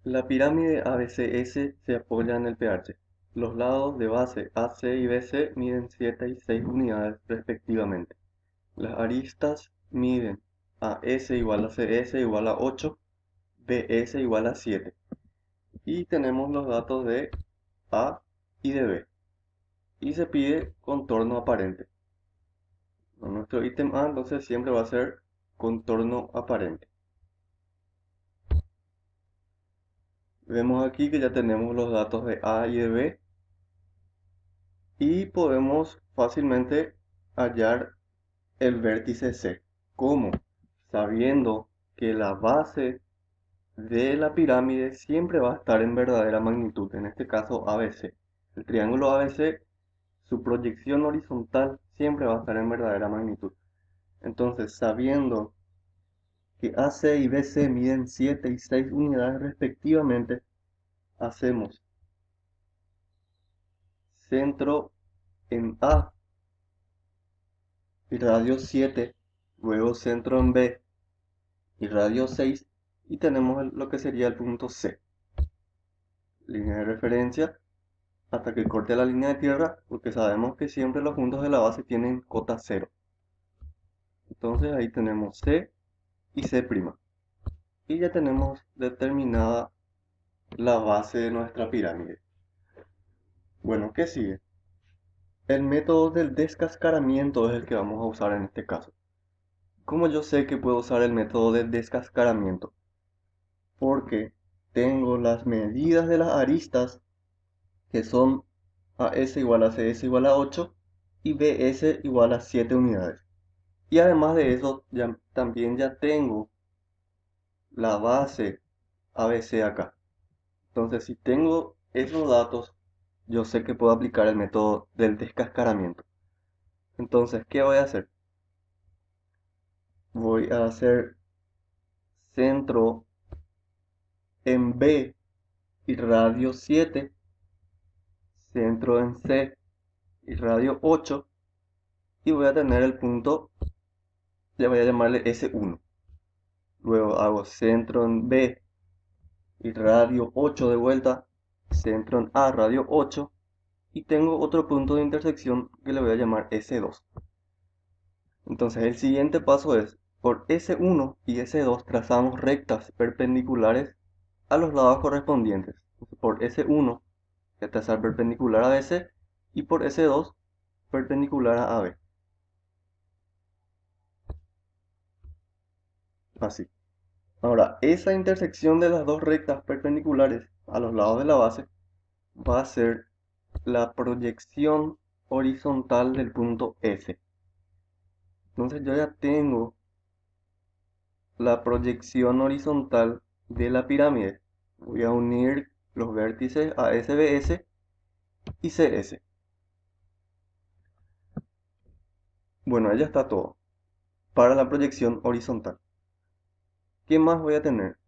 La pirámide ABCS se apoya en el pH. Los lados de base AC y BC miden 7 y 6 unidades respectivamente. Las aristas miden AS igual a CS igual a 8, BS igual a 7. Y tenemos los datos de A y de B. Y se pide contorno aparente. Nuestro ítem A entonces siempre va a ser contorno aparente. Vemos aquí que ya tenemos los datos de A y de B y podemos fácilmente hallar el vértice C. ¿Cómo? Sabiendo que la base de la pirámide siempre va a estar en verdadera magnitud, en este caso ABC. El triángulo ABC, su proyección horizontal siempre va a estar en verdadera magnitud. Entonces, sabiendo que AC y BC miden 7 y 6 unidades respectivamente, hacemos centro en A y radio 7, luego centro en B y radio 6, y tenemos lo que sería el punto C. Línea de referencia hasta que corte la línea de tierra, porque sabemos que siempre los puntos de la base tienen cota 0. Entonces ahí tenemos C y C'. Y ya tenemos determinada la base de nuestra pirámide. Bueno, ¿qué sigue? El método del descascaramiento es el que vamos a usar en este caso. ¿Cómo yo sé que puedo usar el método del descascaramiento? Porque tengo las medidas de las aristas, que son AS igual a CS igual a 8 y BS igual a 7 unidades. Y además de eso, también ya tengo la base ABC acá. Entonces, si tengo esos datos, yo sé que puedo aplicar el método del descascaramiento. Entonces, ¿qué voy a hacer? Voy a hacer centro en B y radio 7, centro en C y radio 8, y voy a tener el punto, le voy a llamarle S1. Luego hago centro en B y radio 8 de vuelta, centro en A, radio 8, y tengo otro punto de intersección que le voy a llamar S2. Entonces el siguiente paso es, por S1 y S2 trazamos rectas perpendiculares a los lados correspondientes. Por S1 voy a trazar perpendicular a BC y por S2 perpendicular a AB. Así. Ahora, esa intersección de las dos rectas perpendiculares a los lados de la base va a ser la proyección horizontal del punto S. Entonces yo ya tengo la proyección horizontal de la pirámide. Voy a unir los vértices a SBS y CS. Bueno, ya está todo para la proyección horizontal. ¿Qué más voy a tener?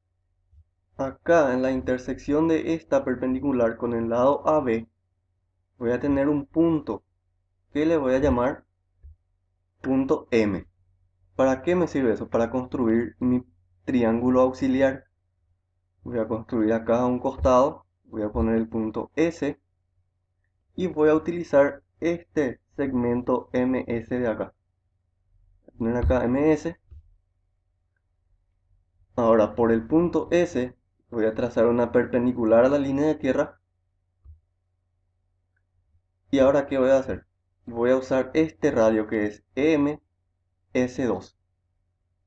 Acá en la intersección de esta perpendicular con el lado AB voy a tener un punto que le voy a llamar punto M. ¿Para qué me sirve eso? Para construir mi triángulo auxiliar. Voy a construir acá a un costado, voy a poner el punto S y voy a utilizar este segmento MS de acá. Voy a poner acá MS. Ahora por el punto S voy a trazar una perpendicular a la línea de tierra. Y ahora ¿qué voy a hacer? Voy a usar este radio que es MS2.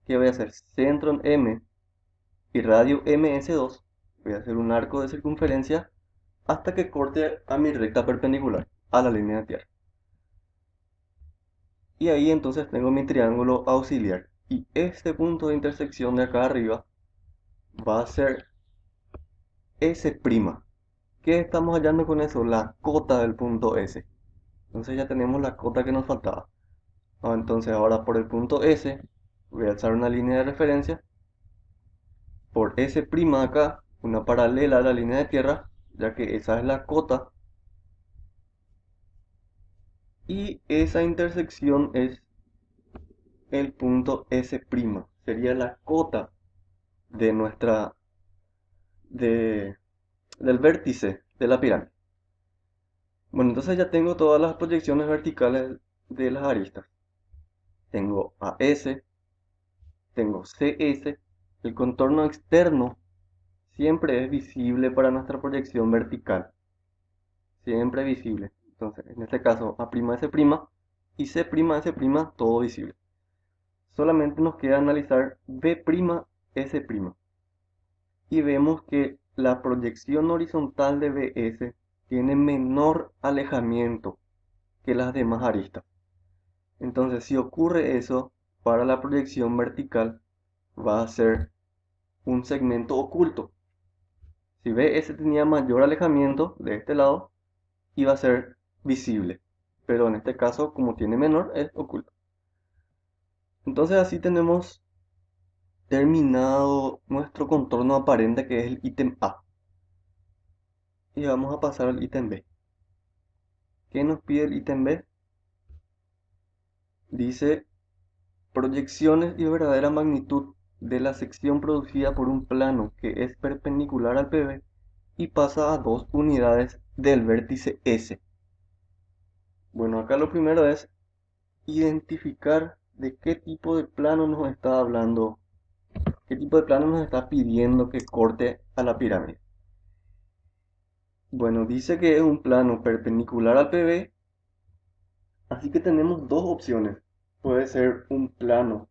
¿Qué voy a hacer? Centro en M y radio MS2. Voy a hacer un arco de circunferencia hasta que corte a mi recta perpendicular a la línea de tierra. Y ahí entonces tengo mi triángulo auxiliar. Y este punto de intersección de acá arriba va a ser S'. ¿Qué estamos hallando con eso? La cota del punto S. Entonces ya tenemos la cota que nos faltaba. Entonces ahora por el punto S voy a alzar una línea de referencia. Por S' acá, una paralela a la línea de tierra, ya que esa es la cota. Y esa intersección es el punto S'. Sería la cota de de, del vértice de la pirámide. Bueno, entonces ya tengo todas las proyecciones verticales de las aristas. Tengo AS, tengo CS, el contorno externo siempre es visible para nuestra proyección vertical, siempre visible. Entonces, en este caso, A'S' y C'S', todo visible. Solamente nos queda analizar B'S'. Y vemos que la proyección horizontal de BS tiene menor alejamiento que las demás aristas. Entonces, si ocurre eso, para la proyección vertical va a ser un segmento oculto. Si BS tenía mayor alejamiento de este lado, iba a ser visible. Pero en este caso, como tiene menor, es oculto. Entonces así tenemos terminado nuestro contorno aparente, que es el ítem A. Y vamos a pasar al ítem B. ¿Qué nos pide el ítem B? Dice proyecciones y verdadera magnitud de la sección producida por un plano que es perpendicular al PB y pasa a 2 unidades del vértice S. Bueno, acá lo primero es identificar de qué tipo de plano nos está hablando, qué tipo de plano nos está pidiendo que corte a la pirámide. Bueno, dice que es un plano perpendicular al PB, así que tenemos dos opciones. Puede ser un plano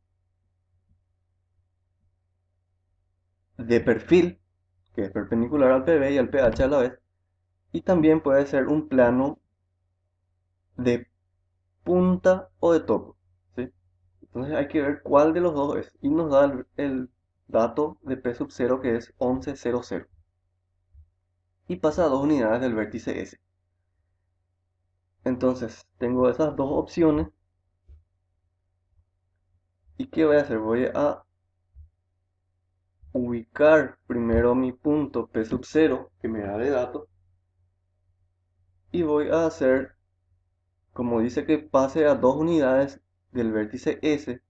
de perfil, que es perpendicular al PB y al PH a la vez, y también puede ser un plano de punta o de topo, ¿sí? Entonces hay que ver cuál de los dos es, y nos da el dato de P sub 0, que es 1100, y pasa a 2 unidades del vértice S. Entonces tengo esas dos opciones, y ¿qué voy a hacer? Voy a ubicar primero mi punto P sub 0 que me da de dato, y voy a hacer, como dice que pase a 2 unidades del vértice S,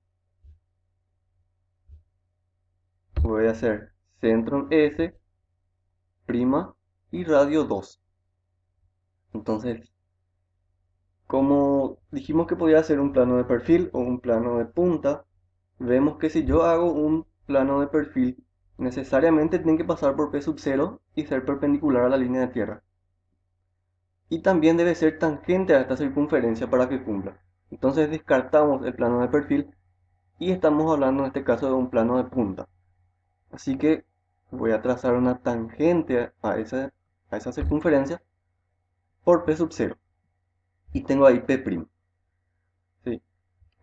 voy a hacer centro en S, prima y radio 2. Entonces, como dijimos que podía hacer un plano de perfil o un plano de punta, vemos que si yo hago un plano de perfil, necesariamente tiene que pasar por P sub 0 y ser perpendicular a la línea de tierra. Y también debe ser tangente a esta circunferencia para que cumpla. Entonces descartamos el plano de perfil y estamos hablando en este caso de un plano de punta. Así que voy a trazar una tangente a esa circunferencia por P sub 0. Y tengo ahí P'. ¿Sí?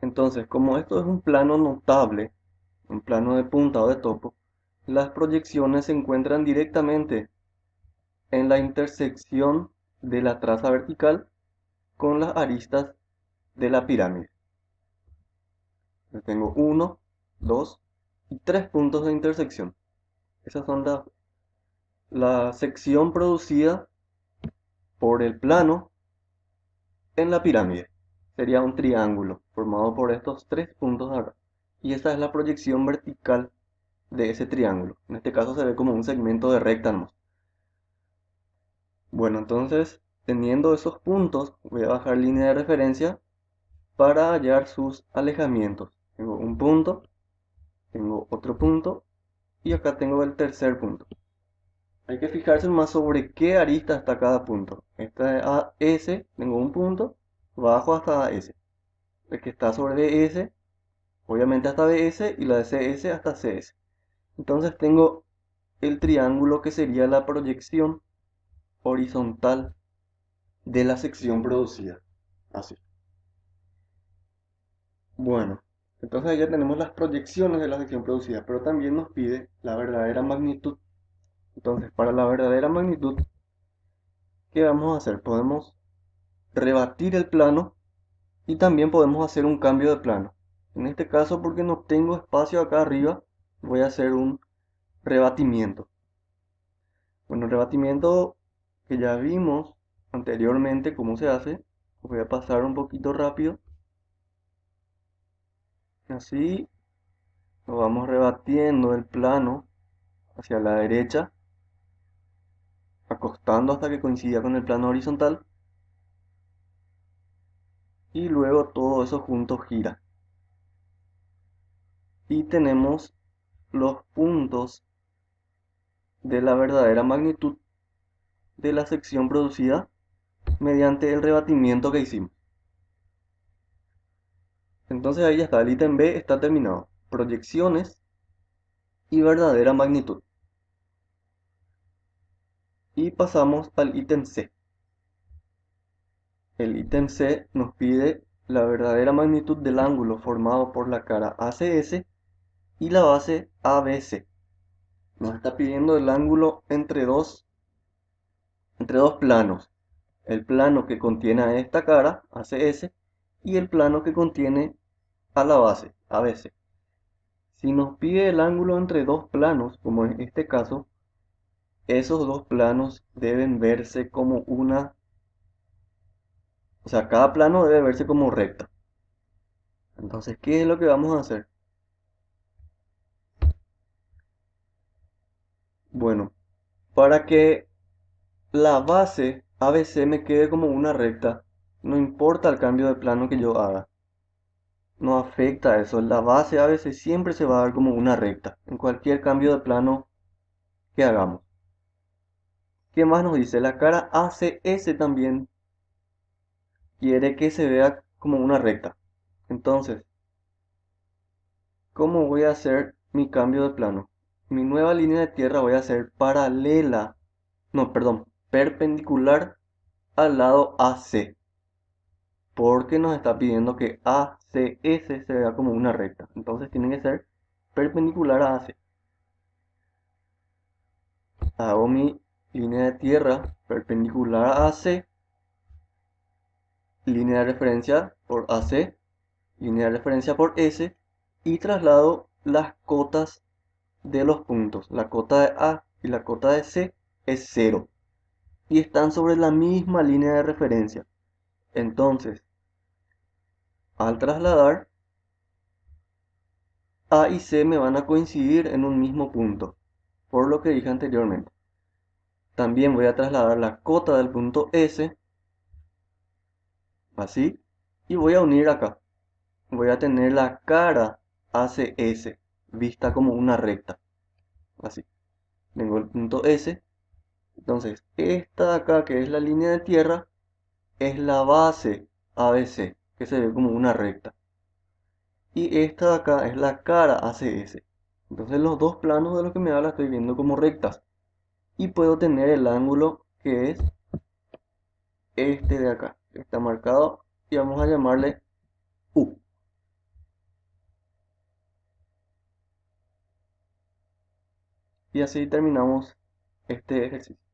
Entonces, como esto es un plano notable, un plano de punta o de topo, las proyecciones se encuentran directamente en la intersección de la traza vertical con las aristas de la pirámide. Yo tengo 1, 2 y 3 puntos de intersección. Esas son la sección producida por el plano en la pirámide. Sería un triángulo formado por estos 3 puntos de acá. Y esta es la proyección vertical de ese triángulo. En este caso se ve como un segmento de recta nomás. Bueno, entonces, teniendo esos puntos, voy a bajar línea de referencia para hallar sus alejamientos. Tengo un punto, tengo otro punto y acá tengo el tercer punto. Hay que fijarse más sobre qué arista está cada punto. Esta es AS, tengo un punto, bajo hasta AS. El que está sobre BS, obviamente hasta BS, y la de CS hasta CS. Entonces tengo el triángulo que sería la proyección horizontal de la sección producida. Así. Bueno, entonces ya tenemos las proyecciones de la sección producida, pero también nos pide la verdadera magnitud. Entonces, para la verdadera magnitud, ¿qué vamos a hacer? Podemos rebatir el plano y también podemos hacer un cambio de plano. En este caso, porque no tengo espacio acá arriba, voy a hacer un rebatimiento. Bueno, el rebatimiento que ya vimos anteriormente cómo se hace, voy a pasar un poquito rápido. Así nos vamos rebatiendo el plano hacia la derecha recostando hasta que coincida con el plano horizontal y luego todo eso junto gira. Y tenemos los puntos de la verdadera magnitud de la sección producida mediante el rebatimiento que hicimos. Entonces ahí ya está, el ítem B está terminado. Proyecciones y verdadera magnitud. Y pasamos al ítem C. El ítem C nos pide la verdadera magnitud del ángulo formado por la cara ACS y la base ABC. Nos está pidiendo el ángulo entre dos planos. El plano que contiene a esta cara, ACS, y el plano que contiene a la base, ABC. Si nos pide el ángulo entre dos planos, como en este caso, esos dos planos deben verse como una... O sea, cada plano debe verse como recta. Entonces, ¿qué es lo que vamos a hacer? Bueno, para que la base ABC me quede como una recta, no importa el cambio de plano que yo haga. No afecta eso. La base ABC siempre se va a dar como una recta en cualquier cambio de plano que hagamos. ¿Qué más nos dice? La cara ACS también quiere que se vea como una recta. Entonces, ¿cómo voy a hacer mi cambio de plano? Mi nueva línea de tierra voy a hacer paralela, no, perdón, perpendicular al lado AC. Porque nos está pidiendo que ACS se vea como una recta. Entonces tiene que ser perpendicular a AC. Hago mi línea de tierra perpendicular a AC, línea de referencia por AC, línea de referencia por S y traslado las cotas de los puntos. La cota de A y la cota de C es 0 y están sobre la misma línea de referencia. Entonces, al trasladar, A y C me van a coincidir en un mismo punto, por lo que dije anteriormente. También voy a trasladar la cota del punto S, así, y voy a unir acá. Voy a tener la cara ACS vista como una recta, así. Tengo el punto S, entonces esta de acá que es la línea de tierra es la base ABC, que se ve como una recta. Y esta de acá es la cara ACS. Entonces los dos planos de los que me habla estoy viendo como rectas. Y puedo tener el ángulo que es este de acá, que está marcado, y vamos a llamarle U. Y así terminamos este ejercicio.